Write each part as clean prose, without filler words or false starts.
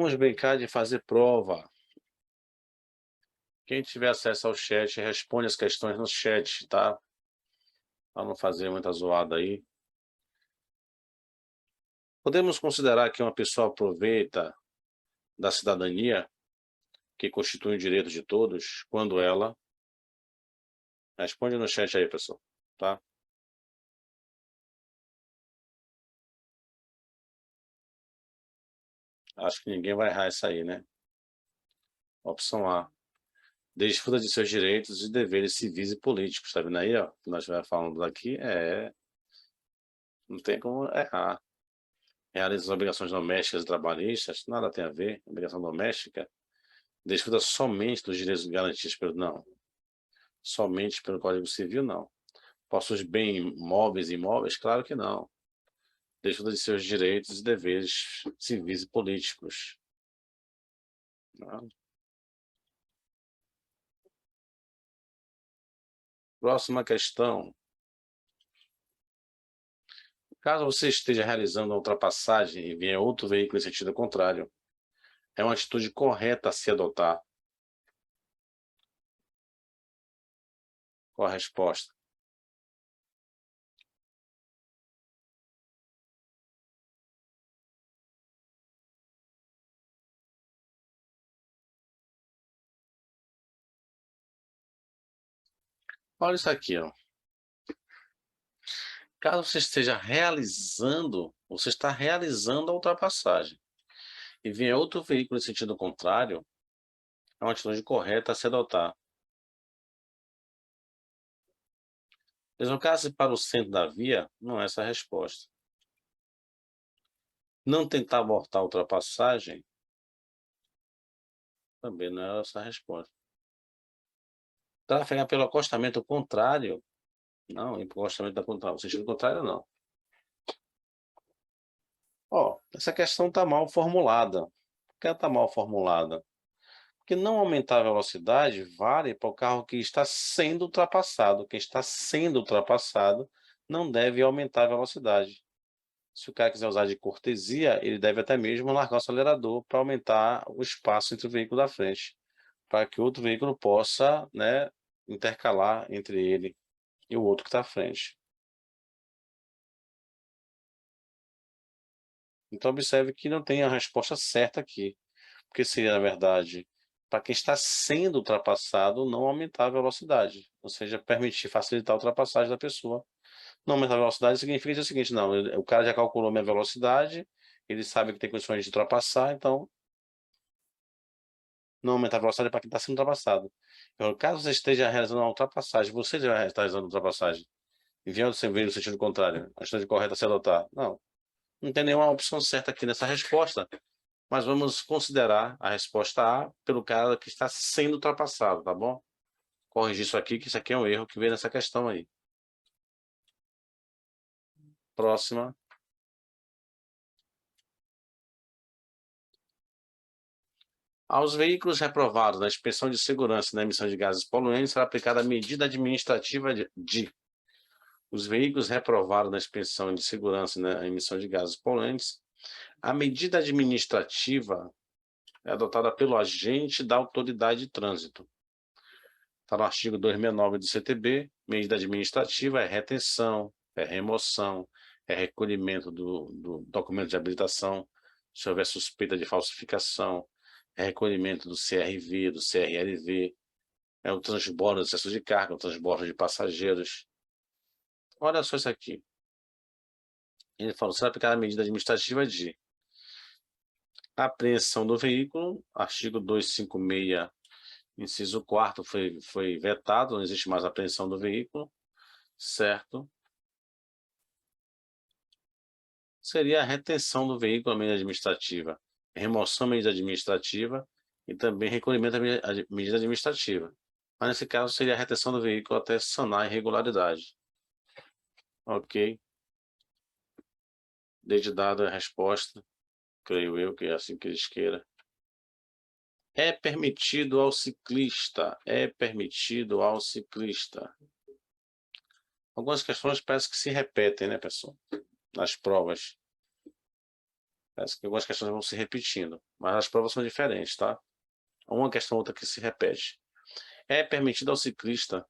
Vamos brincar de fazer prova. Quem tiver acesso ao chat, responde as questões no chat, tá? Para não fazer muita zoada aí. Podemos considerar que uma pessoa aproveita da cidadania, que constitui um direito de todos, quando ela... Responde no chat aí, pessoal, tá? Acho que ninguém vai errar isso aí, né? Opção A. Desfruta de seus direitos e deveres civis e políticos. Tá vendo aí, ó? O que nós estamos falando aqui não tem como errar. Realiza as obrigações domésticas e trabalhistas, nada tem a ver. Obrigação doméstica desfruta somente dos direitos garantidos pelo... Não. Somente pelo Código Civil, não. Possui bens móveis e imóveis? Claro que não. Desfruta de seus direitos e deveres civis e políticos. Não. Próxima questão. Caso você esteja realizando uma ultrapassagem e venha outro veículo em sentido contrário, é uma atitude correta a se adotar. Qual a resposta? Olha isso aqui, ó. Caso você está realizando a ultrapassagem e venha outro veículo em sentido contrário, é uma atitude correta a se adotar. Deslocar-se para o centro da via não é essa a resposta. Não tentar abortar a ultrapassagem também não é essa a resposta. Trafegar pelo acostamento contrário, não, e pelo acostamento da contrário, no sentido contrário não. Ó, essa questão está mal formulada. Por que ela está mal formulada? Porque não aumentar a velocidade vale para o carro que está sendo ultrapassado. Quem está sendo ultrapassado não deve aumentar a velocidade. Se o cara quiser usar de cortesia, ele deve até mesmo largar o acelerador para aumentar o espaço entre o veículo da frente, para que o outro veículo possa, né, intercalar entre ele e o outro que está à frente. Então observe que não tem a resposta certa aqui, porque seria, na verdade, para quem está sendo ultrapassado, não aumentar a velocidade, ou seja, permitir, facilitar a ultrapassagem da pessoa. Não aumentar a velocidade significa dizer o seguinte: não, o cara já calculou minha velocidade, ele sabe que tem condições de ultrapassar, então não aumentar a velocidade para quem está sendo ultrapassado. Então, caso você esteja realizando uma ultrapassagem, você já está realizando uma ultrapassagem, enviando seu veículo no sentido contrário, a atitude correta a se adotar. Não tem nenhuma opção certa aqui nessa resposta, mas vamos considerar a resposta A pelo cara que está sendo ultrapassado, tá bom? Corrigir isso aqui, que isso aqui é um erro que veio nessa questão aí. Próxima. Aos veículos reprovados na inspeção de segurança e na emissão de gases poluentes será aplicada a medida administrativa de os veículos reprovados na inspeção de segurança e na emissão de gases poluentes. A medida administrativa é adotada pelo agente da autoridade de trânsito. Está no artigo 269 do CTB. Medida administrativa é retenção, é remoção, é recolhimento do documento de habilitação, se houver suspeita de falsificação, é recolhimento do CRV, do CRLV, é o transbordo, o excesso de carga, o transbordo de passageiros. Olha só isso aqui. Ele falou: será aplicada a medida administrativa de apreensão do veículo, artigo 256, inciso 4º foi vetado, não existe mais apreensão do veículo, certo? Seria a retenção do veículo à medida administrativa, remoção à medida administrativa e também recolhimento à medida administrativa. Mas nesse caso seria a retenção do veículo até sanar a irregularidade. Ok. Desde dada a resposta, creio eu que é assim que eles queiram. É permitido ao ciclista. É permitido ao ciclista. Algumas questões parece que se repetem, né, pessoal? Nas provas. Parece que algumas questões vão se repetindo, mas as provas são diferentes, tá? Uma questão outra que se repete. É permitido ao ciclista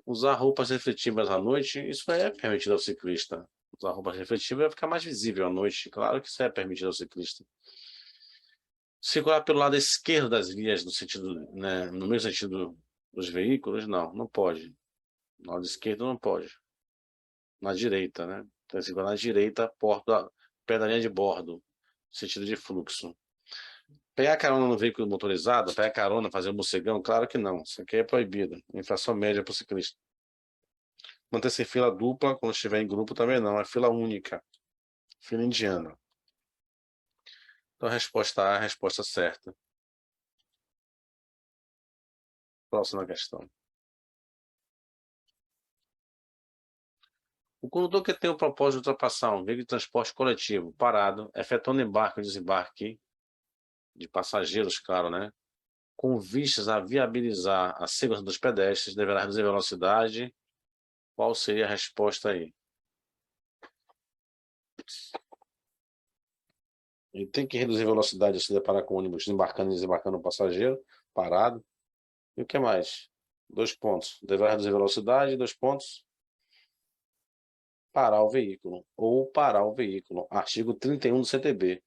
usar roupas refletivas à noite? Isso é permitido ao ciclista. Usar roupas refletivas vai ficar mais visível à noite. Claro que isso é permitido ao ciclista. Circular pelo lado esquerdo das vias, no sentido, né, no mesmo sentido dos veículos, não pode. No lado esquerdo não pode. Na direita, né? Então, circular na direita, pé da linha de bordo, sentido de fluxo. Pegar carona no veículo motorizado, pegar carona, fazer um morcegão? Claro que não. Isso aqui é proibido. Infração média para o ciclista. Manter-se em fila dupla quando estiver em grupo também não. É fila única. Fila indiana. Então a resposta A é a resposta certa. Próxima questão. O condutor que tem o propósito de ultrapassar um veículo de transporte coletivo parado, efetuando embarque ou desembarque de passageiros, claro, né? Com vistas a viabilizar a segurança dos pedestres, deverá reduzir a velocidade. Qual seria a resposta aí? Ele tem que reduzir a velocidade se deparar com o ônibus embarcando e desembarcando o passageiro, parado. E o que mais? 2 pontos. Deverá reduzir a velocidade, 2 pontos. Parar o veículo, ou parar o veículo. Artigo 31 do CTB.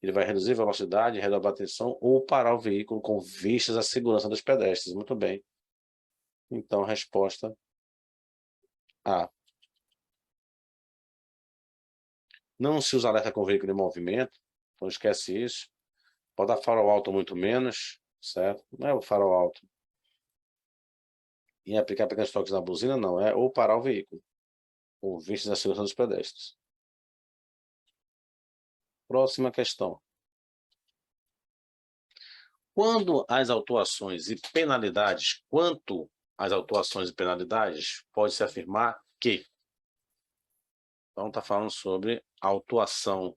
Ele vai reduzir a velocidade, redobrar a atenção, ou parar o veículo com vistas à segurança dos pedestres. Muito bem. Então, a resposta A. Não se usa alerta com veículo em movimento, então esquece isso. Pode dar farol alto muito menos, certo? Não é o farol alto. E aplicar pequenos toques na buzina, não. É ou parar o veículo, com vistas à segurança dos pedestres. Próxima questão. Quando as autuações e penalidades, quanto às autuações e penalidades, pode-se afirmar que. Então, está falando sobre autuação,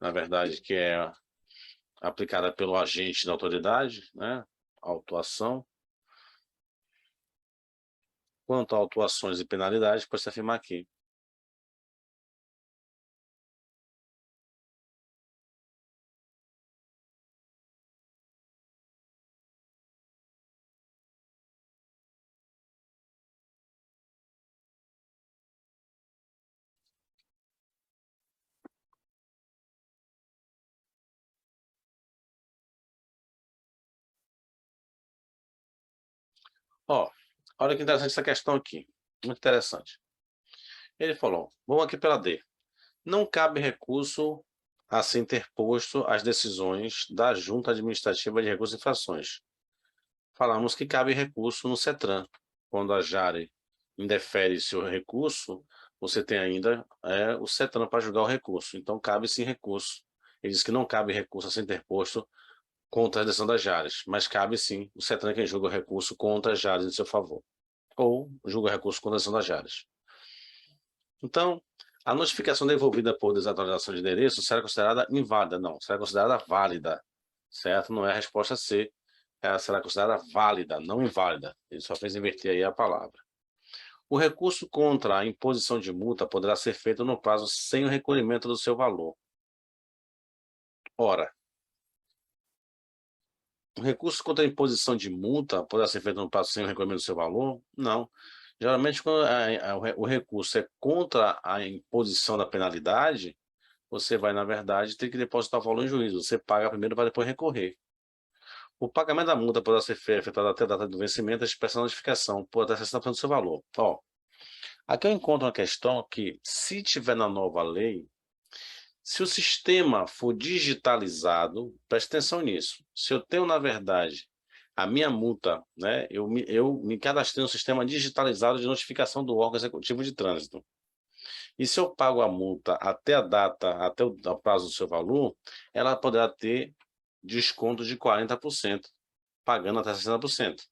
na verdade, que é aplicada pelo agente da autoridade, né? Autuação. Quanto a autuações e penalidades, pode-se afirmar aqui. Ó, olha que interessante essa questão aqui. Muito interessante. Ele falou, vamos aqui pela D. Não cabe recurso a ser interposto às decisões da Junta Administrativa de Recursos e Infrações. Falamos que cabe recurso no CETRAN. Quando a Jare indefere seu recurso, você tem ainda o CETRAN para julgar o recurso. Então, cabe sim recurso. Ele diz que não cabe recurso a ser interposto contra a decisão das Jares, mas cabe sim o CETRAN quem julga o recurso contra as Jares em seu favor. Ou julga o recurso contra a decisão das Jares. Então, a notificação devolvida por desatualização de endereço será considerada inválida? Não, será considerada válida, certo? Não é a resposta C, ela será considerada válida, não inválida. Ele só fez inverter aí a palavra. O recurso contra a imposição de multa poderá ser feito no prazo sem o recolhimento do seu valor. Ora, o recurso contra a imposição de multa poderá ser feito no prazo sem o recolhimento do seu valor? Não. Geralmente, quando o recurso é contra a imposição da penalidade, você vai, na verdade, ter que depositar o valor em juízo. Você paga primeiro para depois recorrer. O pagamento da multa poderá ser efetuado até a data do vencimento da expressa notificação, por até 60% do seu valor. Ó, aqui eu encontro uma questão que, se tiver na nova lei, se o sistema for digitalizado, preste atenção nisso. Se eu tenho, na verdade, a minha multa, né, eu me cadastrei no sistema digitalizado de notificação do órgão executivo de trânsito. E se eu pago a multa até a data, até o prazo do seu valor, ela poderá ter desconto de 40%, pagando até 60%.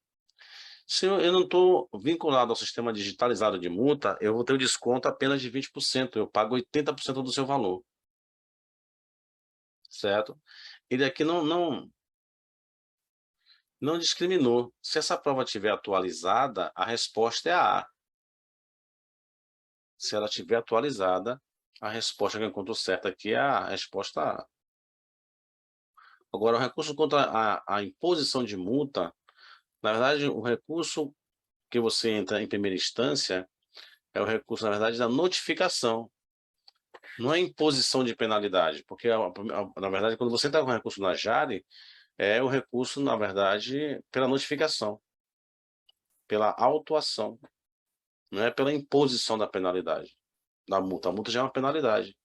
Se eu não estou vinculado ao sistema digitalizado de multa, eu vou ter o desconto apenas de 20%, eu pago 80% do seu valor, certo? Ele aqui não discriminou. Se essa prova estiver atualizada, a resposta é a A. Se ela estiver atualizada, a resposta que eu encontro certa aqui é a resposta A. Agora, o recurso contra a imposição de multa, na verdade, o recurso que você entra em primeira instância é o recurso, na verdade, da notificação. Não é imposição de penalidade, porque, na verdade, quando você entra com recurso na Jari, é o recurso, na verdade, pela notificação, pela autuação, não é pela imposição da penalidade, da multa. A multa já é uma penalidade.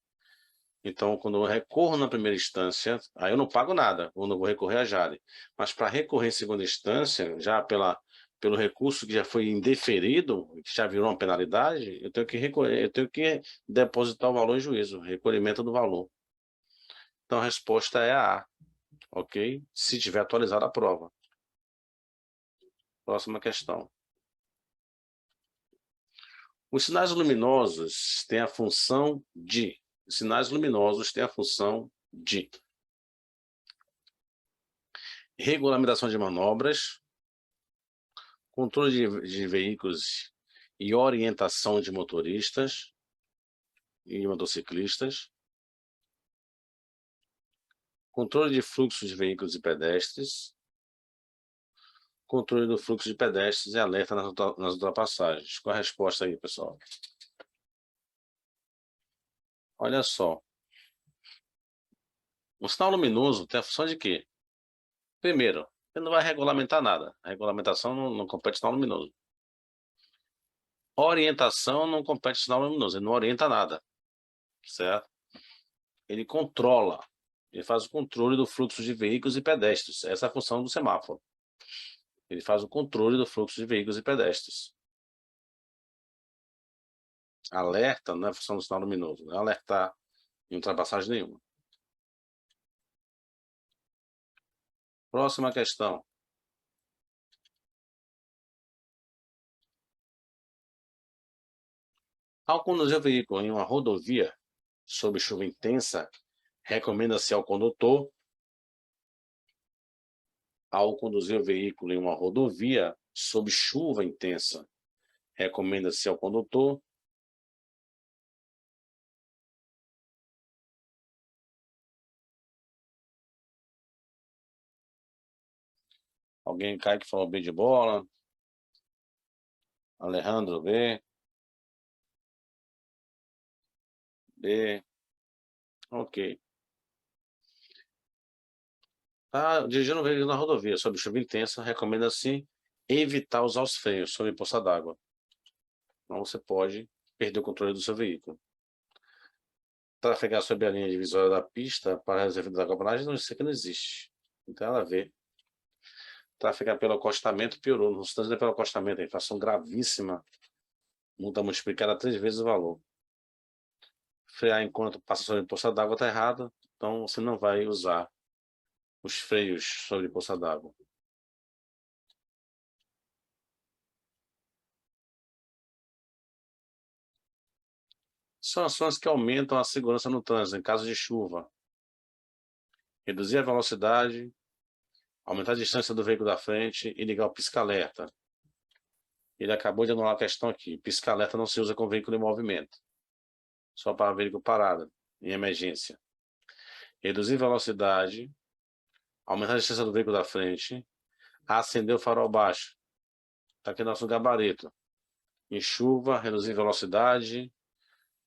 Então, quando eu recorro na primeira instância, aí eu não pago nada, quando eu vou recorrer à Jari. Mas para recorrer em segunda instância, já pelo recurso que já foi indeferido, que já virou uma penalidade, eu tenho que recorrer, eu tenho que depositar o valor em juízo, recolhimento do valor. Então, a resposta é a A, ok? Se tiver atualizada a prova. Próxima questão. Os sinais luminosos têm a função de... Os sinais luminosos têm a função de regulamentação de manobras, controle de veículos e orientação de motoristas e motociclistas, controle de fluxo de veículos e pedestres, controle do fluxo de pedestres e alerta nas ultrapassagens. Qual a resposta aí, pessoal? Olha só. O sinal luminoso tem a função de quê? Primeiro, ele não vai regulamentar nada. A regulamentação não compete sinal luminoso. Orientação não compete sinal luminoso. Ele não orienta nada. Certo? Ele controla. Ele faz o controle do fluxo de veículos e pedestres. Essa é a função do semáforo. Ele faz o controle do fluxo de veículos e pedestres. Alerta não é função do sinal luminoso. Não é alertar em ultrapassagem nenhuma. Próxima questão. Ao conduzir o veículo em uma rodovia sob chuva intensa, recomenda-se ao condutor, ao conduzir o veículo em uma rodovia sob chuva intensa, recomenda-se ao condutor. Alguém cai que falou B de bola? Alejandro, B. B. Ok. Tá dirigindo o veículo na rodovia sob chuva intensa, recomenda-se evitar usar os freios sob poça d'água. Então você pode perder o controle do seu veículo. Trafegar sob a linha divisória da pista para reserva da cabanagem, não, isso aqui não existe. Não tem nada a ver. Trafegar pelo acostamento piorou. Não se está dizendo pelo acostamento, é infração gravíssima. Multa multiplicada 3 vezes o valor. Frear enquanto passa sobre poça d'água está errado, então você não vai usar os freios sobre poça d'água. São ações que aumentam a segurança no trânsito em caso de chuva. Reduzir a velocidade, aumentar a distância do veículo da frente e ligar o pisca-alerta. Ele acabou de anular a questão aqui. Pisca-alerta não se usa com veículo em movimento. Só para veículo parado, em emergência. Reduzir velocidade, aumentar a distância do veículo da frente, acender o farol baixo. Está aqui nosso gabarito. Em chuva, reduzir velocidade,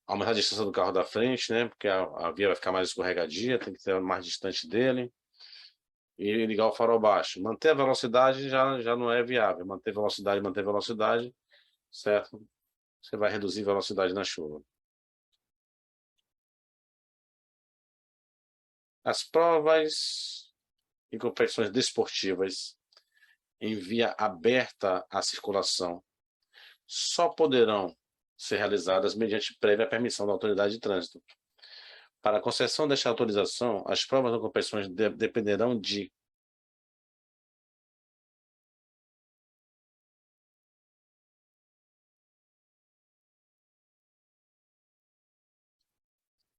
aumentar a distância do carro da frente, né? Porque a via vai ficar mais escorregadia, tem que ser mais distante dele. E ligar o farol baixo. Manter a velocidade já não é viável. Manter velocidade, certo? Você vai reduzir velocidade na chuva. As provas e competições desportivas em via aberta à circulação só poderão ser realizadas mediante prévia permissão da autoridade de trânsito. Para a concessão desta autorização, as provas ou competições dependerão de: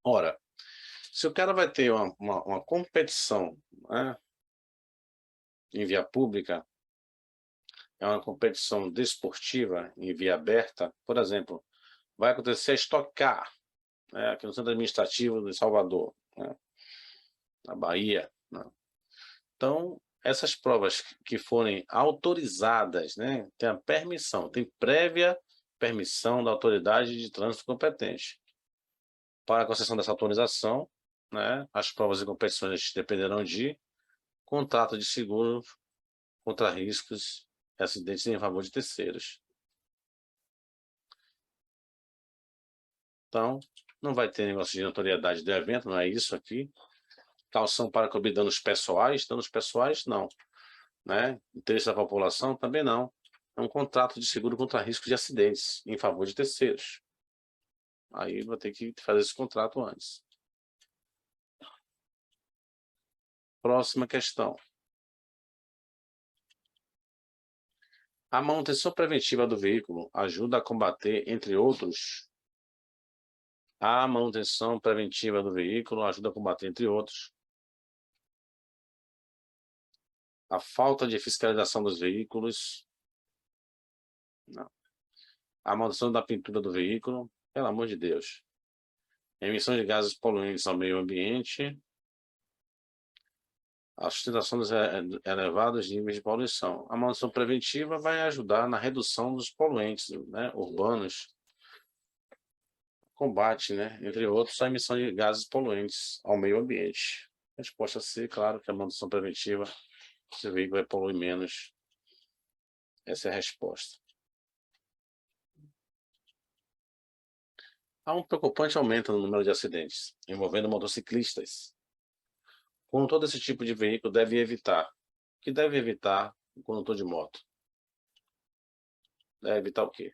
ora, se o cara vai ter uma competição, né, em via pública, é uma competição desportiva em via aberta, por exemplo, vai acontecer a Stock Car, né, aqui no Centro Administrativo de Salvador, né, na Bahia, né. Então, essas provas que forem autorizadas, né, tem a permissão, tem prévia permissão da autoridade de trânsito competente. Para a concessão dessa autorização, né, as provas e competições dependerão de contrato de seguro contra riscos e acidentes em favor de terceiros. Então, não vai ter negócio de notoriedade do evento, não é isso aqui. Calção para cobrir danos pessoais, não, né? Interesse da população também não. É um contrato de seguro contra risco de acidentes em favor de terceiros. Aí vou ter que fazer esse contrato antes. Próxima questão. A manutenção preventiva do veículo ajuda a combater, entre outros. A manutenção preventiva do veículo ajuda a combater, entre outros, a falta de fiscalização dos veículos. Não. A manutenção da pintura do veículo, pelo amor de Deus. Emissão de gases poluentes ao meio ambiente. A sustentação dos elevados níveis de poluição. A manutenção preventiva vai ajudar na redução dos poluentes, né, urbanos, combate, né, entre outros, a emissão de gases poluentes ao meio ambiente. A resposta C, claro, que a manutenção preventiva, esse veículo vai poluir menos. Essa é a resposta. Há um preocupante aumento no número de acidentes envolvendo motociclistas. Como todo esse tipo de veículo deve evitar? O que deve evitar o condutor de moto? Deve evitar o quê?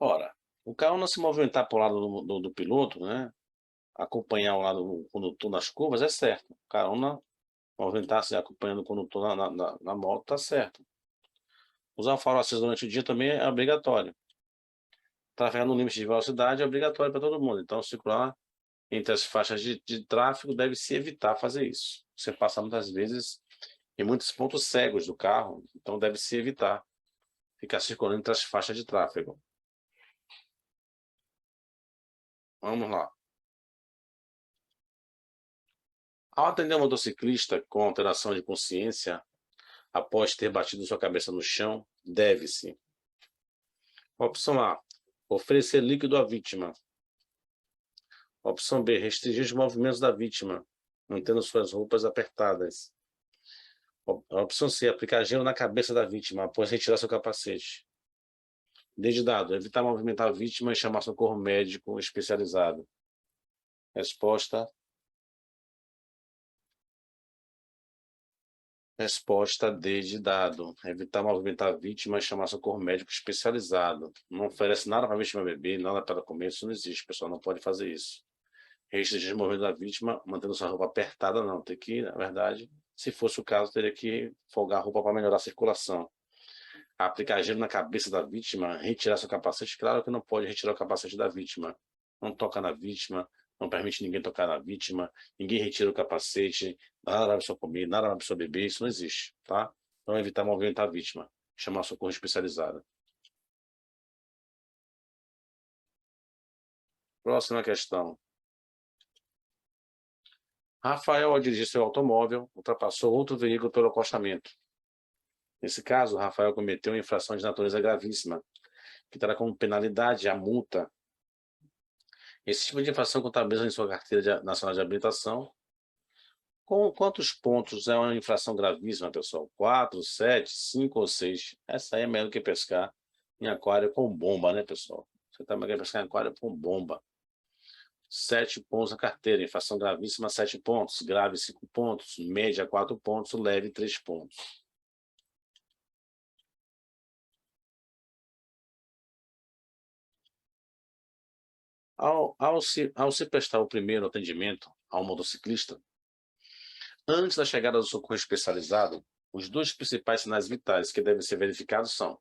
Ora, o carro não se movimentar para o lado do piloto, né? Acompanhar o lado do condutor nas curvas, é certo. O carro não movimentar-se acompanhando o condutor na moto, está certo. Usar o farol aceso durante o dia também é obrigatório. Trafegar no limite de velocidade é obrigatório para todo mundo. Então, circular entre as faixas de tráfego deve se evitar fazer isso. Você passa muitas vezes em muitos pontos cegos do carro, então deve se evitar ficar circulando entre as faixas de tráfego. Vamos lá. Ao atender um motociclista com alteração de consciência, após ter batido sua cabeça no chão, deve-se. Opção A. Oferecer líquido à vítima. Opção B. Restringir os movimentos da vítima, mantendo suas roupas apertadas. Opção C. Aplicar gelo na cabeça da vítima após retirar seu capacete. Dedidado. Evitar movimentar a vítima e chamar socorro médico especializado. Resposta. Resposta D de dado. Evitar movimentar a vítima e chamar socorro médico especializado. Não oferece nada para a vítima beber, nada para comer, isso não existe, pessoal, não pode fazer isso. Restringir o movimento da vítima, mantendo sua roupa apertada, não. Tem que, na verdade, se fosse o caso, teria que folgar a roupa para melhorar a circulação. Aplicar gelo na cabeça da vítima, retirar seu capacete, claro que não pode retirar o capacete da vítima. Não toca na vítima, não permite ninguém tocar na vítima, ninguém retira o capacete, nada vai para sua comida, nada vai para sua bebê, isso não existe, tá? Então evitar movimentar a vítima, chamar socorro especializado. Próxima questão. Rafael, ao dirigir seu automóvel, ultrapassou outro veículo pelo acostamento. Nesse caso, Rafael cometeu uma infração de natureza gravíssima, que terá como penalidade a multa. Esse tipo de infração contabiliza em sua carteira nacional de habilitação. Com quantos pontos é uma infração gravíssima, pessoal? 4, 7, 5 ou 6? Essa aí é melhor do que pescar em aquário com bomba, né, pessoal? Você também quer pescar em aquário com bomba. 7 pontos na carteira, infração gravíssima, 7 pontos, grave 5 pontos, média 4 pontos, leve 3 pontos. Ao se prestar o primeiro atendimento ao motociclista, antes da chegada do socorro especializado, os dois principais sinais vitais que devem ser verificados são: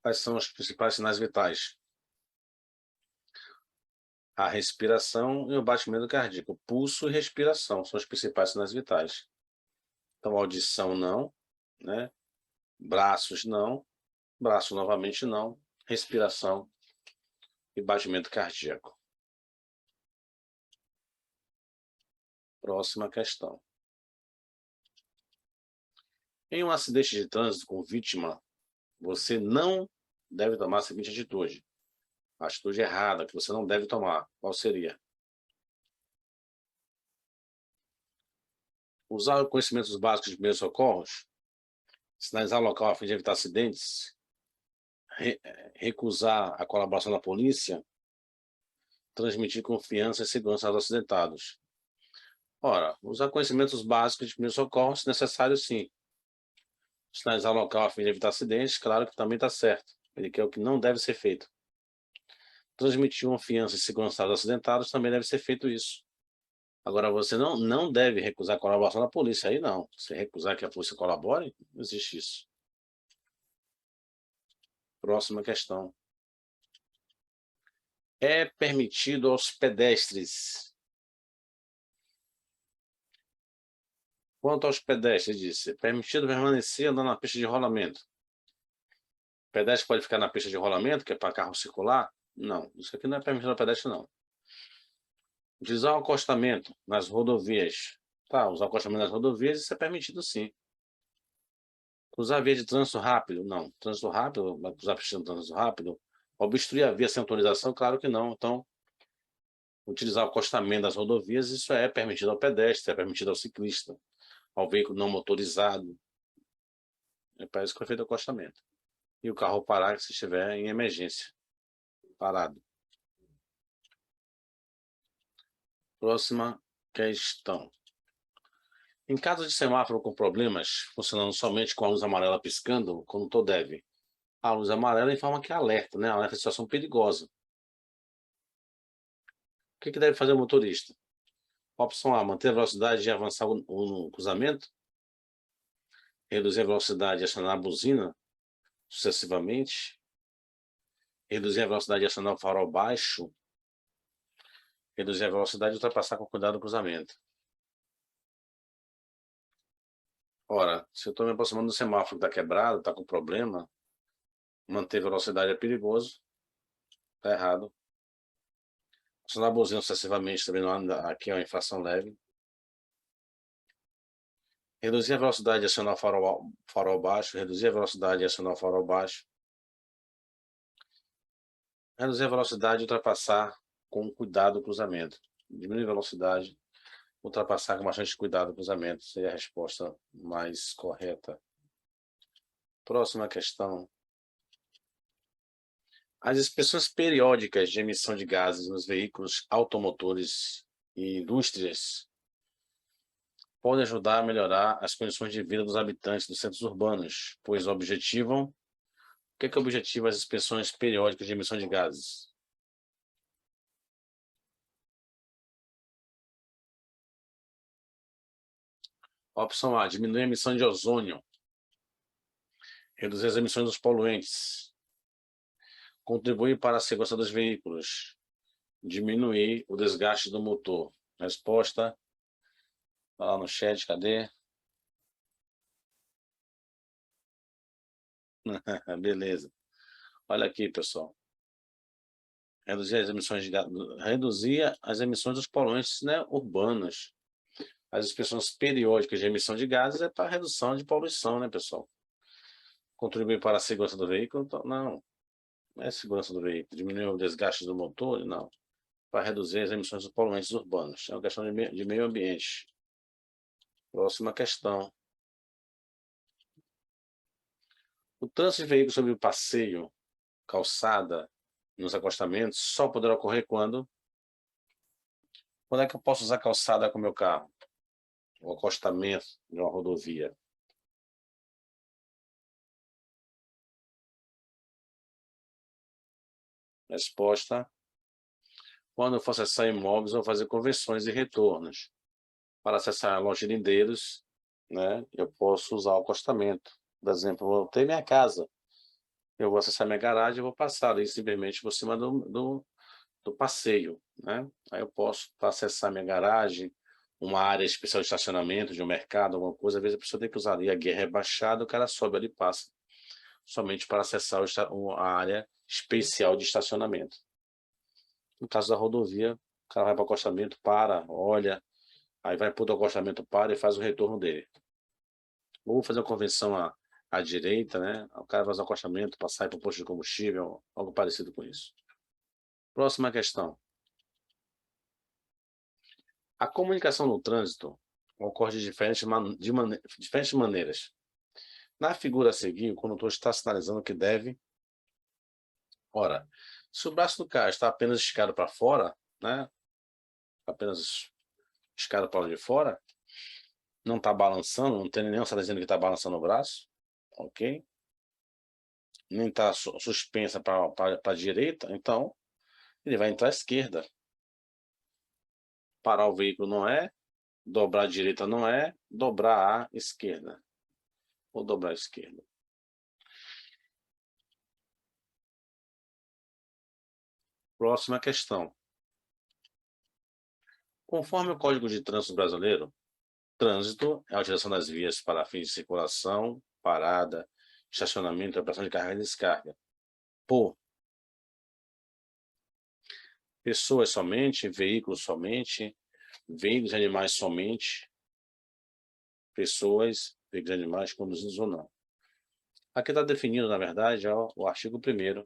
Quais são os principais sinais vitais? A respiração e o batimento cardíaco. Pulso e respiração são os principais sinais vitais. Então, audição não, né? Braços não, braço novamente não, respiração e batimento cardíaco. Próxima questão. Em um acidente de trânsito com vítima, você não deve tomar a seguinte atitude. A atitude errada que você não deve tomar. Qual seria? Usar conhecimentos básicos de primeiros socorros, sinalizar o local a fim de evitar acidentes, recusar a colaboração da polícia, transmitir confiança e segurança aos acidentados. Ora, usar conhecimentos básicos de primeiros socorros, se necessário, sim. Sinalizar o local a fim de evitar acidentes, claro que também está certo. Ele quer o que não deve ser feito. Transmitir confiança e segurança aos acidentados, também deve ser feito isso. Agora, você não deve recusar a colaboração da polícia, aí não. Se recusar que a polícia colabore, não existe isso. Próxima questão. É permitido aos pedestres. Quanto aos pedestres, disse, é permitido permanecer andando na pista de rolamento. O pedestre pode ficar na pista de rolamento, que é para carro circular? Não, isso aqui não é permitido ao pedestre, não. Utilizar o acostamento nas rodovias. Tá, usar o acostamento nas rodovias, isso é permitido sim. Usar via de trânsito rápido? Não. Trânsito rápido, usar pista de trânsito rápido. Obstruir a via sem autorização? Claro que não. Então, utilizar o acostamento das rodovias, isso é permitido ao pedestre, é permitido ao ciclista, ao veículo não motorizado. É para isso que foi feito o acostamento. E o carro parar se estiver em emergência. Parado. Próxima questão. Em caso de semáforo com problemas, funcionando somente com a luz amarela piscando, o condutor deve. A luz amarela informa que é alerta, né? Alerta de situação perigosa. O que deve fazer o motorista? Opção A, manter a velocidade e avançar no cruzamento. Reduzir a velocidade e acionar a buzina sucessivamente. Reduzir a velocidade e acionar o farol baixo. Reduzir a velocidade e ultrapassar com cuidado no cruzamento. Ora, se eu estou me aproximando do semáforo que está quebrado, está com problema, manter velocidade é perigoso, está errado. Acionar a buzina sucessivamente também não anda, aqui é uma infração leve. Reduzir a velocidade e acionar o farol baixo. Reduzir a velocidade e acionar o farol baixo. Reduzir a velocidade e ultrapassar com cuidado o cruzamento. Diminuir a velocidade, ultrapassar com bastante cuidado o cruzamento. Seria a resposta mais correta. Próxima questão. As inspeções periódicas de emissão de gases nos veículos automotores e indústrias podem ajudar a melhorar as condições de vida dos habitantes dos centros urbanos, pois objetivam. O que objetiva as inspeções periódicas de emissão de gases? Opção A, diminuir a emissão de ozônio, reduzir as emissões dos poluentes, contribuir para a segurança dos veículos, diminuir o desgaste do motor. Resposta, tá lá no chat, cadê? Beleza. Olha aqui, pessoal. Reduzir as emissões dos poluentes, né, urbanos. As inspeções periódicas de emissão de gases é para redução de poluição, né, pessoal? Contribuir para a segurança do veículo? Então, não é segurança do veículo. Diminuir o desgaste do motor? Não. Para reduzir as emissões de poluentes urbanos. É uma questão de meio ambiente. Próxima questão. O trânsito de veículos sobre o passeio, calçada, nos acostamentos, só poderá ocorrer quando? Quando é que eu posso usar calçada com o meu carro? O acostamento de uma rodovia. Resposta. Quando eu for acessar imóveis, eu vou fazer conversões e retornos. Para acessar a loja de lindeiros, né, eu posso usar o acostamento. Por exemplo, eu vou ter minha casa. Eu vou acessar minha garagem, eu vou passar ali simplesmente por cima do passeio, né? Aí eu posso acessar minha garagem, uma área especial de estacionamento, de um mercado, alguma coisa. Às vezes a pessoa tem que usar ali a guia rebaixada, o cara sobe ali e passa, somente para acessar a área especial de estacionamento. No caso da rodovia, o cara vai para o acostamento, para, olha, aí vai para o acostamento, para e faz o retorno dele. Ou fazer uma convenção à direita, né? O cara faz um acostamento, passar para o posto de combustível, algo parecido com isso. Próxima questão. A comunicação no trânsito ocorre de diferentes maneiras. Na figura a seguir, o condutor está sinalizando que deve. Ora, se o braço do carro está apenas esticado para fora, né? Apenas esticado para de fora, não está balançando, não tem nenhum está dizendo que está balançando o braço, ok? Nem está suspensa para a direita, então ele vai entrar à esquerda. Parar o veículo não é, dobrar à direita não é, dobrar à esquerda. Ou dobrar à esquerda. Próxima questão. Conforme o Código de Trânsito Brasileiro, trânsito é a utilização das vias para fins de circulação, parada, estacionamento e operação de carga e descarga. Por pessoas somente, veículos e animais somente, pessoas, veículos e animais conduzidos ou não. Aqui está definido, na verdade, o artigo 1º.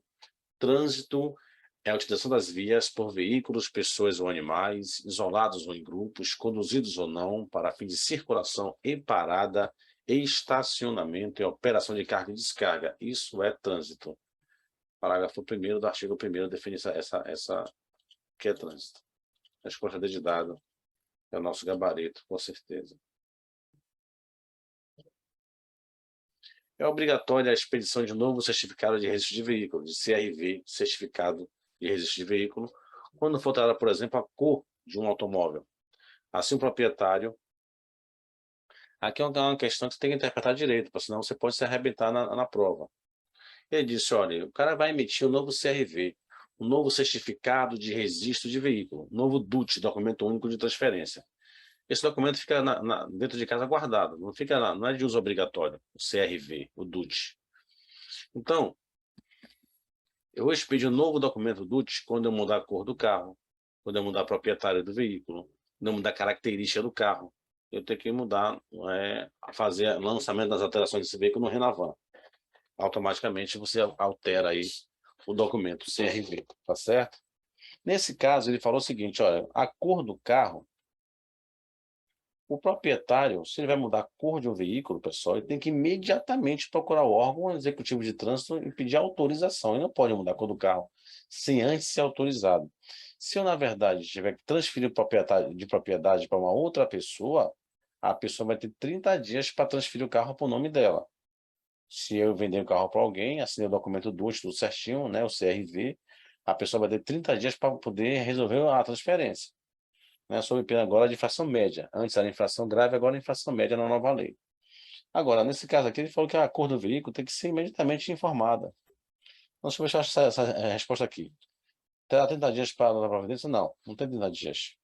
Trânsito é a utilização das vias por veículos, pessoas ou animais, isolados ou em grupos, conduzidos ou não, para fins de circulação e parada, estacionamento e operação de carga e descarga. Isso é trânsito. Parágrafo 1º do artigo 1º define essa que é trânsito. A resposta D de dado é o nosso gabarito, com certeza. É obrigatória a expedição de novo certificado de registro de veículo, de CRV, certificado de registro de veículo, quando for alterada, por exemplo, a cor de um automóvel. Assim, o proprietário... Aqui é uma questão que você tem que interpretar direito, porque senão você pode se arrebentar na prova. Ele disse, olha, o cara vai emitir um novo CRV, um novo certificado de registro de veículo, um novo DUT, documento único de transferência. Esse documento fica dentro de casa guardado, não é de uso obrigatório, o CRV, o DUT. Então, eu vou expedir um novo documento DUT quando eu mudar a cor do carro, quando eu mudar a proprietária do veículo, quando eu mudar a característica do carro. Eu tenho que mudar, fazer lançamento das alterações desse veículo no Renavan. Automaticamente você altera aí o documento CRV, tá certo? Nesse caso, ele falou o seguinte, olha, a cor do carro, o proprietário, se ele vai mudar a cor de um veículo, pessoal, ele tem que imediatamente procurar o órgão executivo de trânsito e pedir autorização. Ele não pode mudar a cor do carro sem antes ser autorizado. Se eu, na verdade, tiver que transferir de propriedade para uma outra pessoa, a pessoa vai ter 30 dias para transferir o carro para o nome dela. Se eu vender o carro para alguém, assinei o documento DUT, tudo certinho, né, o CRV, a pessoa vai ter 30 dias para poder resolver a transferência. Né, sob pena agora de infração média. Antes era infração grave, agora é infração média na nova lei. Agora, nesse caso aqui, ele falou que a cor do veículo tem que ser imediatamente informada. Então, deixa eu ver essa resposta aqui. Terá 30 dias para a providência? Não, não tem 30 dias.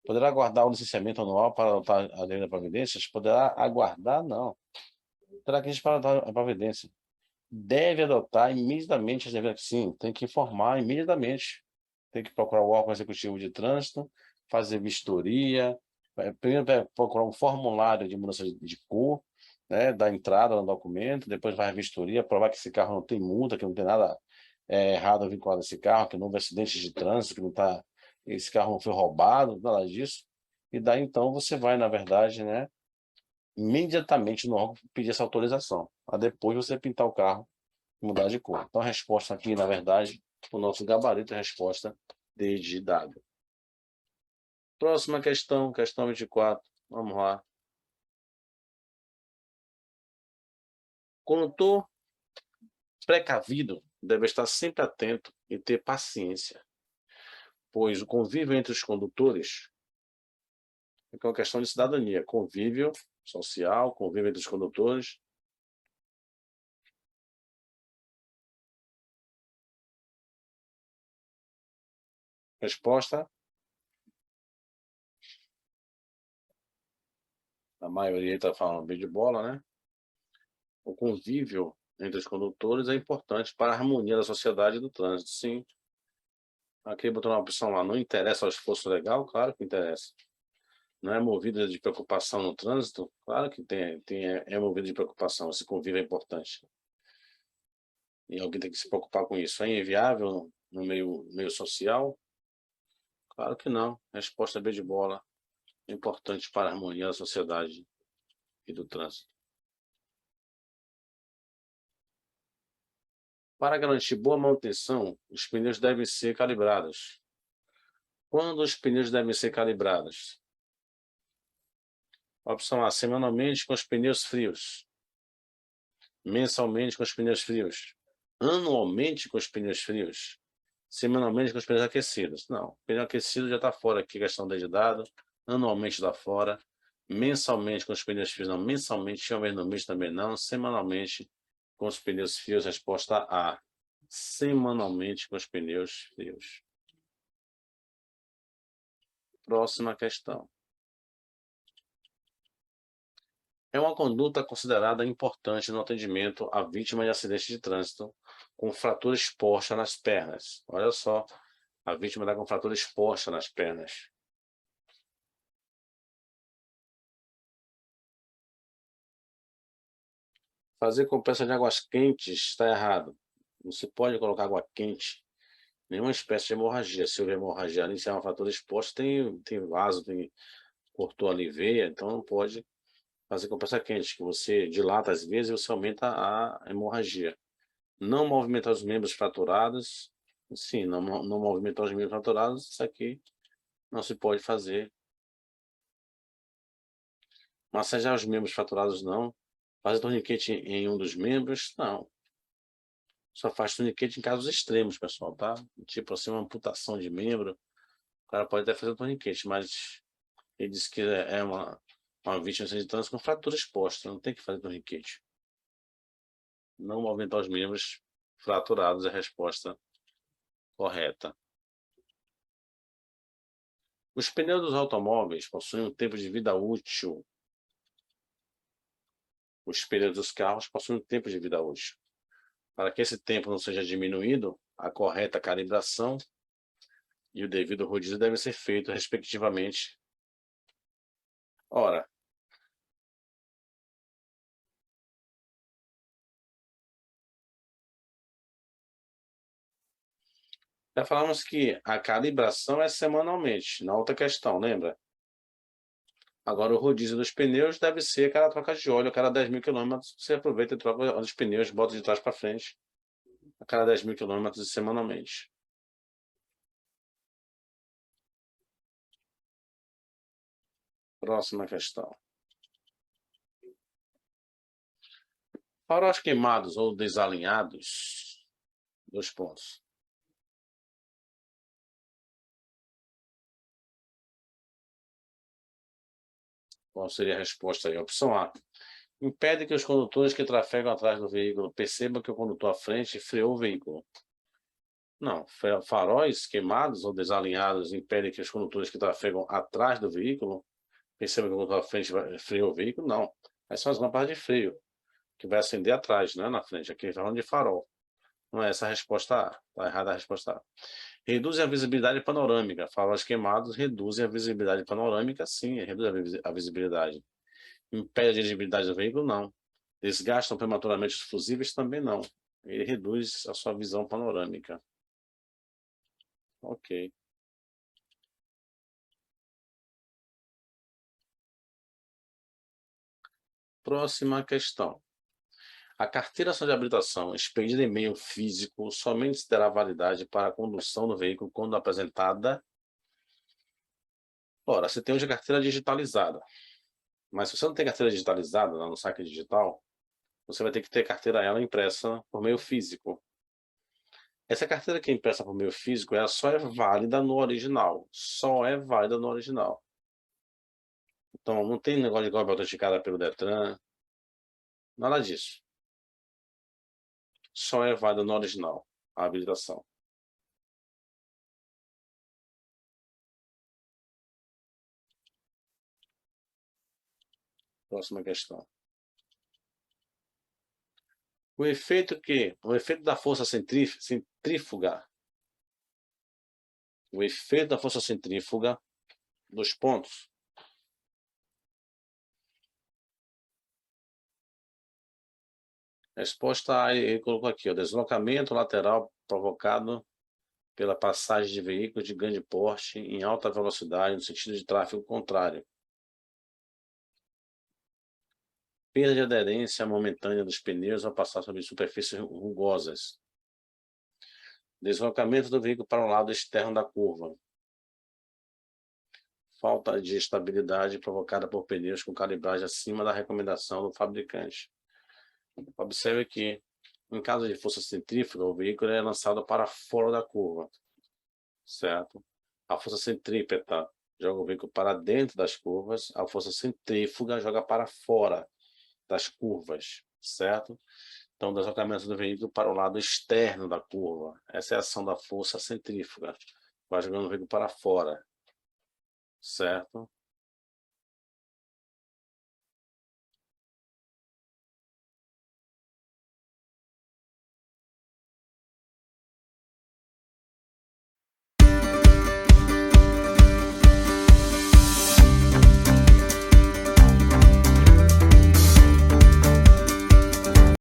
Poderá aguardar o licenciamento anual para adotar a lei da providência? Poderá aguardar? Não. Terá 15 para adotar a providência. Deve adotar imediatamente as devidas... Sim, tem que informar imediatamente. Tem que procurar o órgão executivo de trânsito, fazer vistoria, primeiro vai procurar um formulário de mudança de cor, né, da entrada no documento, depois vai a vistoria, provar que esse carro não tem multa, que não tem nada errado vinculado a esse carro, que não houve acidentes de trânsito, que não tá, esse carro não foi roubado, nada disso. E daí então você vai, na verdade, né, imediatamente no órgão pedir essa autorização, para depois você pintar o carro e mudar de cor. Então a resposta aqui, na verdade, o nosso gabarito é a resposta D de dado. Próxima questão, questão 24. Vamos lá. Condutor precavido deve estar sempre atento e ter paciência, pois o convívio entre os condutores é uma questão de cidadania, convívio social, convívio entre os condutores, Resposta? A maioria está falando bem de bola, né? O convívio entre os condutores é importante para a harmonia da sociedade e do trânsito, sim. Aqui botou uma opção lá, não interessa ao esforço legal? Claro que interessa. Não é movido de preocupação no trânsito? Claro que é movido de preocupação, esse convívio é importante. E alguém tem que se preocupar com isso. É inviável no meio social? Claro que não. Resposta B de bola. É importante para a harmonia da sociedade e do trânsito. Para garantir boa manutenção, os pneus devem ser calibrados. Quando os pneus devem ser calibrados? Opção A, semanalmente com os pneus frios. Mensalmente com os pneus frios. Anualmente com os pneus frios. Semanalmente com os pneus aquecidos. Não, pneu aquecido já está fora aqui, questão de dado. Anualmente está fora. Mensalmente com os pneus frios, não. Mensalmente, uma vez no mês também não. Semanalmente com os pneus frios, resposta A. Semanalmente com os pneus frios. Próxima questão. É uma conduta considerada importante no atendimento à vítima de acidente de trânsito com fratura exposta nas pernas. Olha só, a vítima está com fratura exposta nas pernas. Fazer compressa de águas quentes está errado. Não se pode colocar água quente. Nenhuma espécie de hemorragia. Se houver hemorragia ali, se é uma fratura exposta, tem vaso, cortou ali veia, então não pode fazer compressa quente, que você dilata às vezes e você aumenta a hemorragia. Não movimentar os membros fraturados. Sim, não movimentar os membros fraturados, isso aqui não se pode fazer. Massagear os membros fraturados, não. Fazer torniquete em um dos membros, não. Só faz torniquete em casos extremos, pessoal, tá? Tipo assim, uma amputação de membro, o cara pode até fazer torniquete, mas ele disse que é uma vítima de trânsito com fratura exposta, não tem que fazer torniquete. Não movimentar os membros fraturados é a resposta correta. Os pneus dos automóveis possuem um tempo de vida útil. Os pneus dos carros possuem um tempo de vida útil. Para que esse tempo não seja diminuído, a correta calibração e o devido rodízio devem ser feitos, respectivamente. Ora, já falamos que a calibração é semanalmente, na outra questão, lembra? Agora, o rodízio dos pneus deve ser a cada troca de óleo, a cada 10 mil quilômetros, você aproveita e troca os pneus, bota de trás para frente, a cada 10 mil quilômetros semanalmente. Próxima questão. Faróis queimados ou desalinhados, 2 pontos. Qual seria a resposta aí? Opção A. Impede que os condutores que trafegam atrás do veículo percebam que o condutor à frente freou o veículo. Não, faróis queimados ou desalinhados impedem que os condutores que trafegam atrás do veículo percebam que o condutor à frente freou o veículo? Não. Essas são as lâmpadas de freio, que vai acender atrás, né, na frente. Aqui está falando de farol. Não é essa a resposta A. Está errada a resposta A. Reduzem a visibilidade panorâmica. Faróis queimados reduzem a visibilidade panorâmica, sim, reduz a visibilidade. Impede a dirigibilidade do veículo? Não. Desgastam prematuramente os fusíveis? Também não. Ele reduz a sua visão panorâmica. Ok. Próxima questão. A carteira nacional de habilitação expedida em meio físico somente terá validade para a condução do veículo quando apresentada. Ora, você tem hoje a carteira digitalizada. Mas se você não tem carteira digitalizada no saque digital, você vai ter que ter carteira ela impressa por meio físico. Essa carteira que é impressa por meio físico, ela só é válida no original. Só é válida no original. Então, não tem negócio de cópia autenticada pelo Detran. Nada disso. Só é válida no original, a habilitação. Próxima questão. O efeito da força centrífuga, o efeito da força centrífuga dos pontos. Resposta A, ele colocou aqui, o deslocamento lateral provocado pela passagem de veículos de grande porte em alta velocidade no sentido de tráfego contrário. Perda de aderência momentânea dos pneus ao passar sobre superfícies rugosas. Deslocamento do veículo para o lado externo da curva. Falta de estabilidade provocada por pneus com calibragem acima da recomendação do fabricante. Observe que, em caso de força centrífuga, o veículo é lançado para fora da curva, certo? A força centrípeta joga o veículo para dentro das curvas, a força centrífuga joga para fora das curvas, certo? Então, o deslocamento do veículo para o lado externo da curva. Essa é a ação da força centrífuga. Vai jogando o veículo para fora, certo?